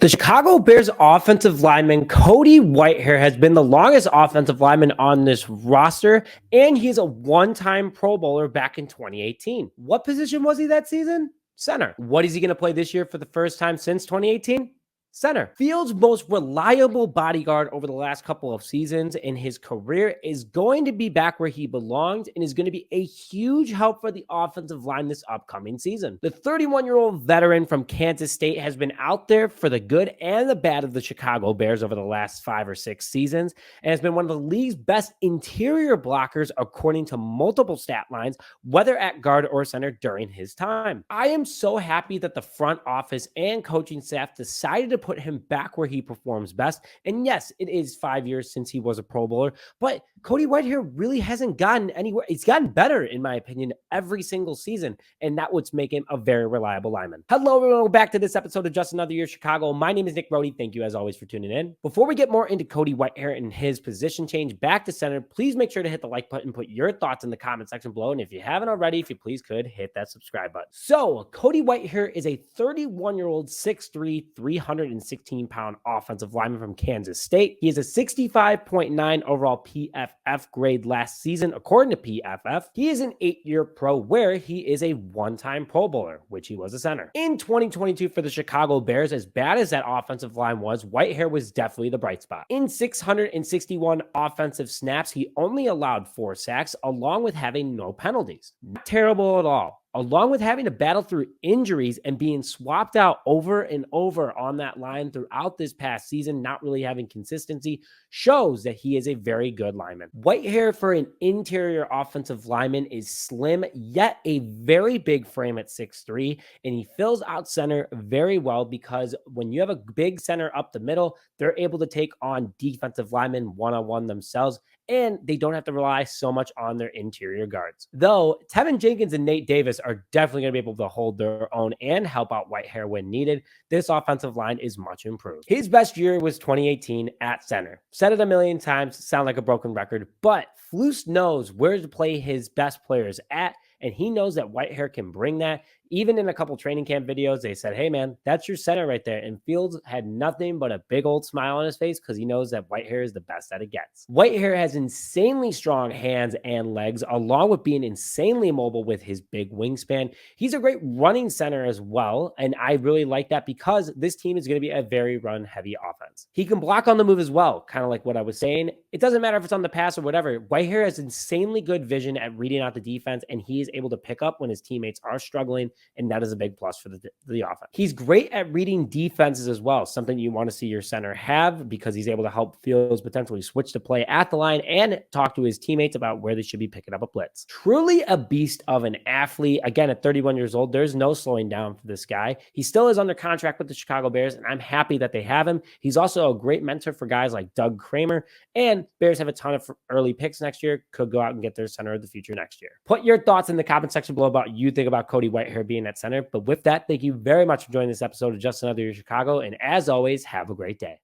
The Chicago Bears offensive lineman Cody Whitehair has been the longest offensive lineman on this roster, and he's a one-time Pro Bowler back in 2018. What position was he that season? Center. What is he going to play this year for the first time since 2018? Center. Fields' most reliable bodyguard over the last couple of seasons in his career is going to be back where he belongs and is going to be a huge help for the offensive line this upcoming season. The 31-year-old veteran from Kansas State has been out there for the good and the bad of the Chicago Bears over the last 5 or 6 seasons and has been one of the league's best interior blockers according to multiple stat lines, whether at guard or center during his time. I am so happy that the front office and coaching staff decided to put him back where he performs best. And yes, it is 5 years since he was a Pro Bowler, but Cody Whitehair really hasn't gotten anywhere. He's gotten better, in my opinion, every single season, and that would make him a very reliable lineman. Hello, everyone. Welcome back to this episode of Just Another Year Chicago. My name is Nick Brody. Thank you, as always, for tuning in. Before we get more into Cody Whitehair and his position change back to center, please make sure to hit the like button, put your thoughts in the comment section below, and if you haven't already, if you please could, hit that subscribe button. So, Cody Whitehair is a 31-year-old, 6'3", 316-pound offensive lineman from Kansas State. He is a 65.9 overall PFF grade last season, according to PFF. He is an 8-year pro where he is a one-time Pro Bowler, which he was a center. In 2022 for the Chicago Bears, as bad as that offensive line was, Whitehair was definitely the bright spot. In 661 offensive snaps, he only allowed 4 sacks, along with having no penalties. Not terrible at all. Along with having to battle through injuries and being swapped out over and over on that line throughout this past season, not really having consistency, shows that he is a very good lineman. Whitehair for an interior offensive lineman is slim, yet a very big frame at 6'3", and he fills out center very well because when you have a big center up the middle, they're able to take on defensive linemen one-on-one themselves, and they don't have to rely so much on their interior guards. Though Tevin Jenkins and Nate Davis are definitely going to be able to hold their own and help out Whitehair when needed, this offensive line is much improved. His best year was 2018 at center. Said it a million times, sound like a broken record, but Flus knows where to play his best players at, and he knows that Whitehair can bring that. Even in a couple training camp videos, they said, hey, man, that's your center right there. And Fields had nothing but a big old smile on his face because he knows that Whitehair is the best that it gets. Whitehair has insanely strong hands and legs, along with being insanely mobile with his big wingspan. He's a great running center as well, and I really like that because this team is going to be a very run-heavy offense. He can block on the move as well, kind of like what I was saying. It doesn't matter if it's on the pass or whatever. Whitehair has insanely good vision at reading out the defense, and he is able to pick up when his teammates are struggling, and that is a big plus for the offense. He's great at reading defenses as well, something you want to see your center have because he's able to help Fields potentially switch to play at the line and talk to his teammates about where they should be picking up a blitz. Truly a beast of an athlete. Again, at 31 years old, there's no slowing down for this guy. He still is under contract with the Chicago Bears, and I'm happy that they have him. He's also a great mentor for guys like Doug Kramer, and Bears have a ton of early picks next year, could go out and get their center of the future next year. Put your thoughts in the comment section below about what you think about Cody Whitehair being at center. But with that, thank you very much for joining this episode of Just Another Year Chicago. And as always, have a great day.